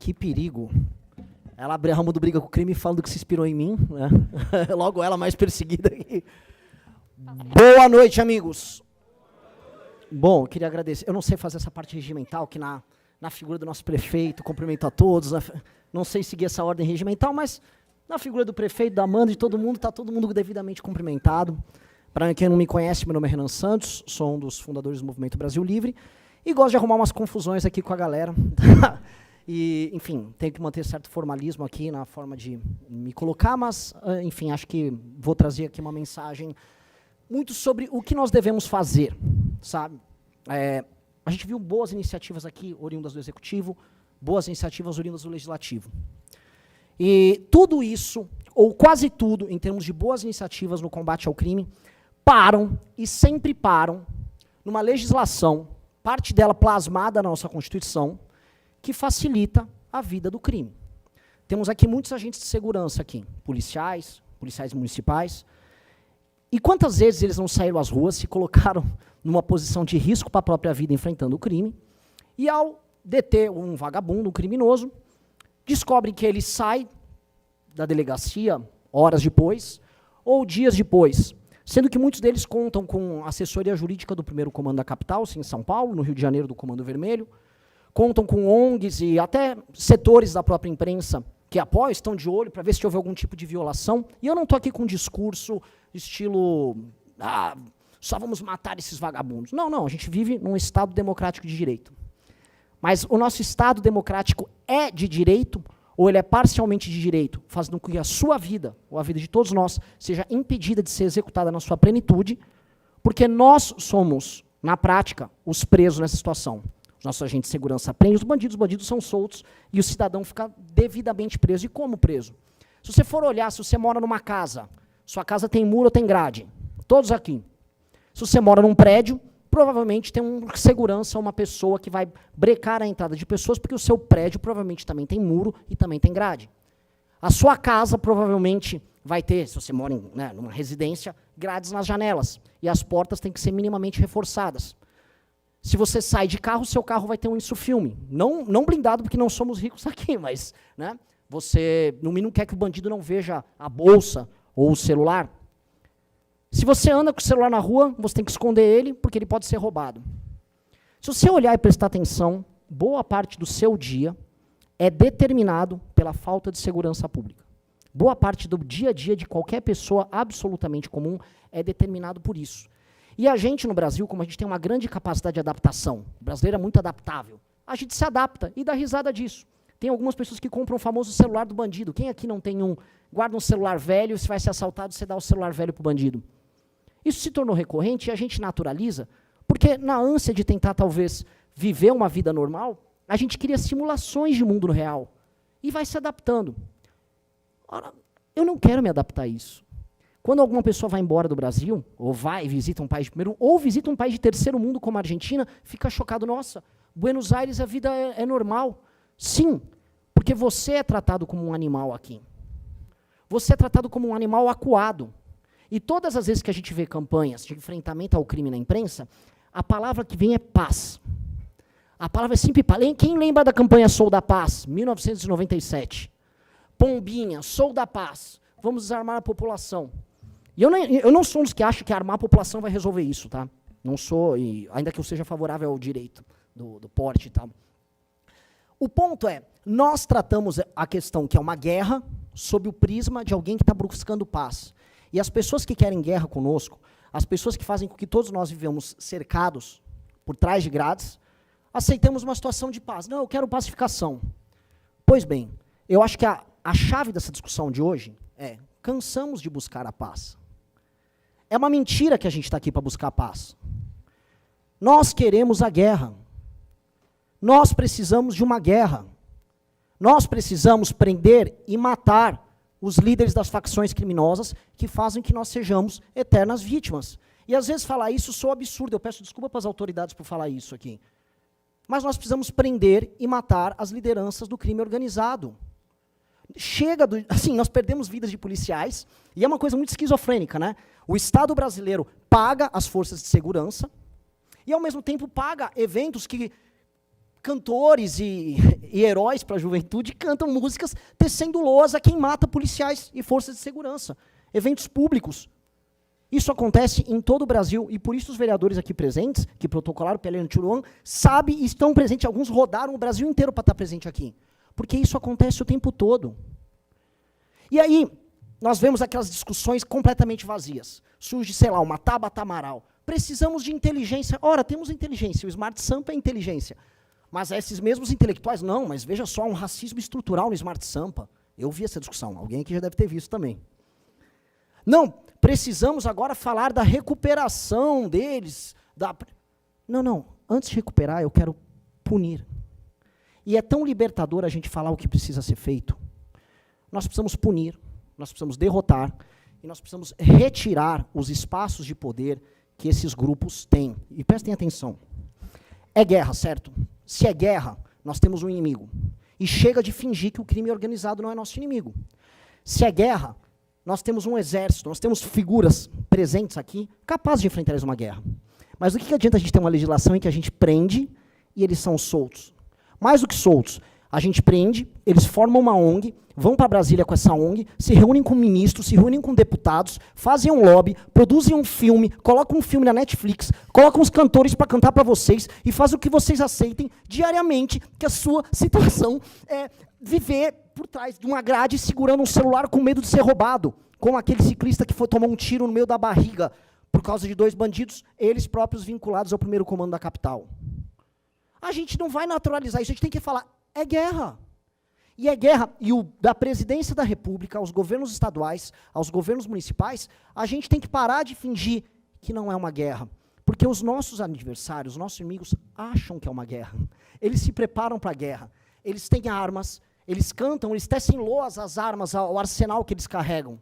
Que perigo. Ela abre ramo do Briga com o Crime falando que se inspirou em mim, né? Logo ela mais perseguida aqui. Boa noite, amigos. Bom, eu queria agradecer. Eu não sei fazer essa parte regimental, que na figura do nosso prefeito, cumprimento a todos. Não sei seguir essa ordem regimental, mas na figura do prefeito, da Amanda, de todo mundo, está todo mundo devidamente cumprimentado. Para quem não me conhece, meu nome é Renan Santos, sou um dos fundadores do Movimento Brasil Livre e gosto de arrumar umas confusões aqui com a galera. E, enfim, tenho que manter certo formalismo aqui na forma de me colocar, mas, enfim, acho que vou trazer aqui uma mensagem muito sobre o que nós devemos fazer, sabe? A gente viu boas iniciativas aqui, oriundas do Executivo, boas iniciativas oriundas do Legislativo. E tudo isso, ou quase tudo, em termos de boas iniciativas no combate ao crime, param, e sempre param, numa legislação, parte dela plasmada na nossa Constituição, que facilita a vida do crime. Temos aqui muitos agentes de segurança aqui, policiais municipais, e quantas vezes eles não saíram às ruas, se colocaram numa posição de risco para a própria vida enfrentando o crime, e ao deter um vagabundo, um criminoso, descobrem que ele sai da delegacia horas depois, ou dias depois, sendo que muitos deles contam com assessoria jurídica do 1º Comando da Capital, em São Paulo, no Rio de Janeiro do Comando Vermelho, contam com ONGs e até setores da própria imprensa que apoiam, estão de olho para ver se houve algum tipo de violação. E eu não estou aqui com um discurso estilo, só vamos matar esses vagabundos. Não, não, a gente vive num Estado democrático de direito. Mas o nosso Estado democrático é de direito ou ele é parcialmente de direito, fazendo com que a sua vida, ou a vida de todos nós, seja impedida de ser executada na sua plenitude, porque nós somos, na prática, os presos nessa situação. Os nossos agentes de segurança prendem os bandidos são soltos, e o cidadão fica devidamente preso. E como preso? Se você for olhar, se você mora numa casa, sua casa tem muro ou tem grade? Todos aqui. Se você mora num prédio, provavelmente tem um segurança, uma pessoa que vai brecar a entrada de pessoas, porque o seu prédio provavelmente também tem muro e também tem grade. A sua casa provavelmente vai ter, se você mora numa residência, grades nas janelas. E as portas têm que ser minimamente reforçadas. Se você sai de carro, seu carro vai ter um insufilme. Não blindado, porque não somos ricos aqui, mas você, no mínimo, quer que o bandido não veja a bolsa ou o celular. Se você anda com o celular na rua, você tem que esconder ele, porque ele pode ser roubado. Se você olhar e prestar atenção, boa parte do seu dia é determinado pela falta de segurança pública. Boa parte do dia a dia de qualquer pessoa absolutamente comum é determinado por isso. E a gente no Brasil, como a gente tem uma grande capacidade de adaptação, o brasileiro é muito adaptável, a gente se adapta e dá risada disso. Tem algumas pessoas que compram o famoso celular do bandido. Quem aqui não tem guarda um celular velho, se vai ser assaltado, você dá o celular velho para o bandido. Isso se tornou recorrente e a gente naturaliza, porque na ânsia de tentar, talvez, viver uma vida normal, a gente cria simulações de mundo real e vai se adaptando. Ora, eu não quero me adaptar a isso. Quando alguma pessoa vai embora do Brasil, ou vai e visita um país de primeiro, ou visita um país de terceiro mundo como a Argentina, fica chocado, nossa, Buenos Aires a vida é normal. Sim, porque você é tratado como um animal aqui. Você é tratado como um animal acuado. E todas as vezes que a gente vê campanhas de enfrentamento ao crime na imprensa, a palavra que vem é paz. A palavra é sempre paz. Quem lembra da campanha Sou da Paz, 1997? Pombinha, Sou da Paz, vamos desarmar a população. E eu não sou um dos que acham que armar a população vai resolver isso, tá? Não sou, ainda que eu seja favorável ao direito do porte e tal. O ponto é, nós tratamos a questão que é uma guerra sob o prisma de alguém que está buscando paz. E as pessoas que querem guerra conosco, as pessoas que fazem com que todos nós vivamos cercados por trás de grades, aceitamos uma situação de paz. Não, eu quero pacificação. Pois bem, eu acho que a chave dessa discussão de hoje é, cansamos de buscar a paz. É uma mentira que a gente está aqui para buscar a paz. Nós queremos a guerra. Nós precisamos de uma guerra. Nós precisamos prender e matar os líderes das facções criminosas que fazem que nós sejamos eternas vítimas. E às vezes falar isso soa absurdo, eu peço desculpa para as autoridades por falar isso aqui. Mas nós precisamos prender e matar as lideranças do crime organizado. Chega assim, nós perdemos vidas de policiais, e é uma coisa muito esquizofrênica, né? O Estado brasileiro paga as forças de segurança, e ao mesmo tempo paga eventos que cantores e heróis para a juventude cantam músicas tecendo loas a quem mata policiais e forças de segurança. Eventos públicos. Isso acontece em todo o Brasil, e por isso os vereadores aqui presentes, que protocolaram pela Antiruan, sabem e estão presentes, alguns rodaram o Brasil inteiro para estar presente aqui. Porque isso acontece o tempo todo. E aí, nós vemos aquelas discussões completamente vazias. Surge, sei lá, uma Tabata Amaral. Precisamos de inteligência. Ora, temos inteligência, o Smart Sampa é inteligência. Mas esses mesmos intelectuais, não, mas veja só, um racismo estrutural no Smart Sampa. Eu vi essa discussão, alguém aqui já deve ter visto também. Não, precisamos agora falar da recuperação deles. Não, antes de recuperar, eu quero punir. E é tão libertador a gente falar o que precisa ser feito. Nós precisamos punir, nós precisamos derrotar, e nós precisamos retirar os espaços de poder que esses grupos têm. E prestem atenção. É guerra, certo? Se é guerra, nós temos um inimigo. E chega de fingir que o crime organizado não é nosso inimigo. Se é guerra, nós temos um exército, nós temos figuras presentes aqui capazes de enfrentar uma guerra. Mas o que adianta a gente ter uma legislação em que a gente prende e eles são soltos? Mais do que soltos, a gente prende, eles formam uma ONG, vão para Brasília com essa ONG, se reúnem com ministros, se reúnem com deputados, fazem um lobby, produzem um filme, colocam um filme na Netflix, colocam os cantores para cantar para vocês e fazem o que vocês aceitem diariamente, que a sua situação é viver por trás de uma grade segurando um celular com medo de ser roubado, como aquele ciclista que foi tomar um tiro no meio da barriga por causa de 2 bandidos, eles próprios vinculados ao primeiro comando da capital. A gente não vai naturalizar isso, a gente tem que falar, é guerra. E é guerra, e da presidência da República, aos governos estaduais, aos governos municipais, a gente tem que parar de fingir que não é uma guerra. Porque os nossos adversários, os nossos inimigos, acham que é uma guerra. Eles se preparam para a guerra. Eles têm armas, eles cantam, eles tecem loas às armas, ao arsenal que eles carregam.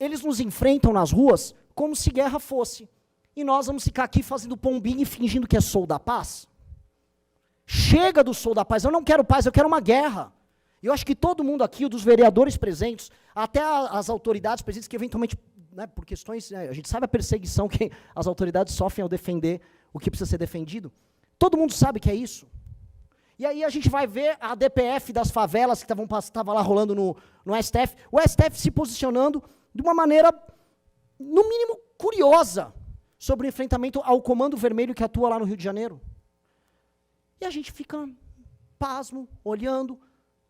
Eles nos enfrentam nas ruas como se guerra fosse. E nós vamos ficar aqui fazendo pombinho e fingindo que é Sou da Paz? Chega do Sou da Paz, eu não quero paz, eu quero uma guerra. Eu acho que todo mundo aqui, dos vereadores presentes, até as autoridades presentes, que eventualmente, né, por questões, a gente sabe a perseguição que as autoridades sofrem ao defender o que precisa ser defendido. Todo mundo sabe que é isso. E aí a gente vai ver a DPF das favelas que estava lá rolando no STF, o STF se posicionando de uma maneira, no mínimo, curiosa, sobre o enfrentamento ao Comando Vermelho que atua lá no Rio de Janeiro. E a gente fica pasmo, olhando,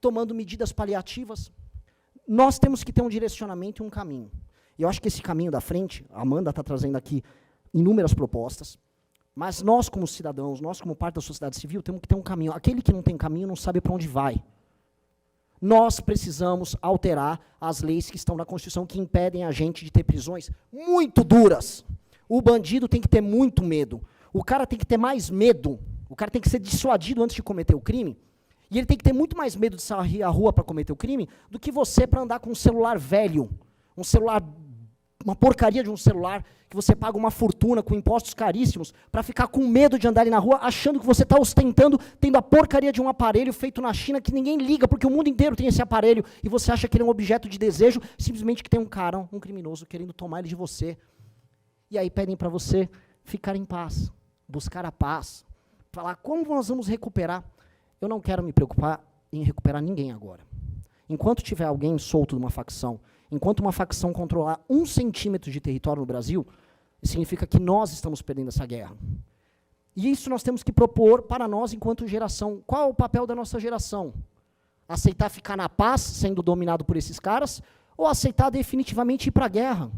tomando medidas paliativas. Nós temos que ter um direcionamento e um caminho. E eu acho que esse caminho da frente, a Amanda está trazendo aqui inúmeras propostas, mas nós como cidadãos, nós como parte da sociedade civil, temos que ter um caminho. Aquele que não tem caminho não sabe para onde vai. Nós precisamos alterar as leis que estão na Constituição que impedem a gente de ter prisões muito duras. O bandido tem que ter muito medo. O cara tem que ter mais medo. O cara tem que ser dissuadido antes de cometer o crime. E ele tem que ter muito mais medo de sair à rua para cometer o crime do que você para andar com um celular velho. Um celular, uma porcaria de um celular, que você paga uma fortuna com impostos caríssimos, para ficar com medo de andar ali na rua, achando que você está ostentando, tendo a porcaria de um aparelho feito na China que ninguém liga, porque o mundo inteiro tem esse aparelho, e você acha que ele é um objeto de desejo, simplesmente que tem um cara, um criminoso, querendo tomar ele de você. E aí pedem para você ficar em paz, buscar a paz, falar como nós vamos recuperar. Eu não quero me preocupar em recuperar ninguém agora. Enquanto tiver alguém solto de uma facção, enquanto uma facção controlar 1 centímetro de território no Brasil, significa que nós estamos perdendo essa guerra. E isso nós temos que propor para nós enquanto geração. Qual é o papel da nossa geração? Aceitar ficar na paz, sendo dominado por esses caras, ou aceitar definitivamente ir para a guerra?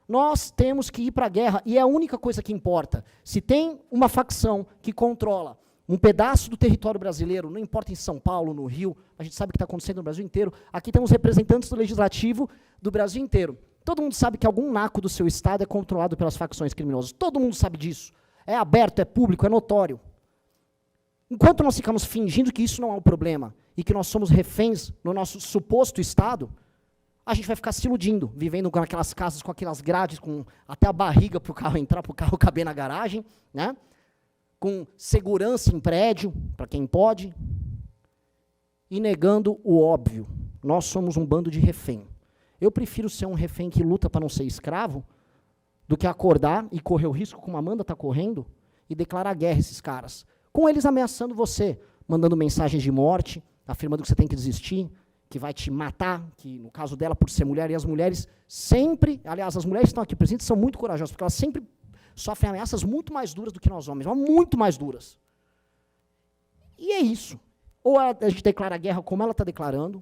Nós temos que ir para a guerra, e é a única coisa que importa. Se tem uma facção que controla um pedaço do território brasileiro, não importa em São Paulo, no Rio, a gente sabe o que está acontecendo no Brasil inteiro, aqui temos representantes do legislativo do Brasil inteiro. Todo mundo sabe que algum naco do seu estado é controlado pelas facções criminosas. Todo mundo sabe disso. É aberto, é público, é notório. Enquanto nós ficamos fingindo que isso não é um problema, e que nós somos reféns no nosso suposto estado, a gente vai ficar se iludindo, vivendo com aquelas casas, com aquelas grades, com até a barriga para o carro entrar, para o carro caber na garagem, né? Com segurança em prédio, para quem pode, e negando o óbvio. Nós somos um bando de refém. Eu prefiro ser um refém que luta para não ser escravo, do que acordar e correr o risco, como a Amanda está correndo, e declarar guerra a esses caras, com eles ameaçando você, mandando mensagens de morte, afirmando que você tem que desistir, que vai te matar, que no caso dela, por ser mulher, e as mulheres sempre, aliás, as mulheres que estão aqui presentes são muito corajosas, porque elas sempre sofrem ameaças muito mais duras do que nós homens, mas muito mais duras. E é isso. Ou a gente declara a guerra como ela está declarando,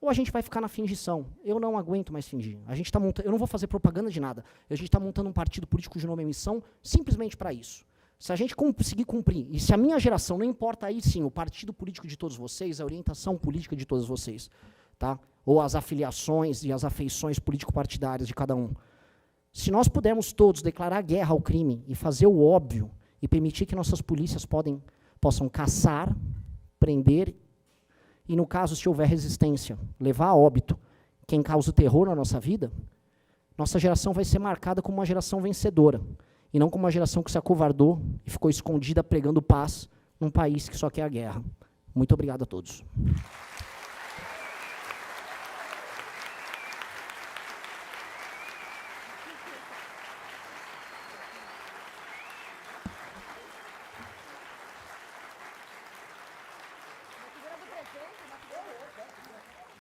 ou a gente vai ficar na fingição. Eu não aguento mais fingir. A gente tá montando, eu não vou fazer propaganda de nada. A gente está montando um partido político de nova emissão simplesmente para isso. Se a gente conseguir cumprir, e se a minha geração, não importa aí sim, o partido político de todos vocês, a orientação política de todos vocês, tá? Ou as afiliações e as afeições político-partidárias de cada um. Se nós pudermos todos declarar guerra ao crime e fazer o óbvio e permitir que nossas polícias possam caçar, prender e, no caso, se houver resistência, levar a óbito quem causa o terror na nossa vida, nossa geração vai ser marcada como uma geração vencedora e não como uma geração que se acovardou e ficou escondida pregando paz num país que só quer a guerra. Muito obrigado a todos.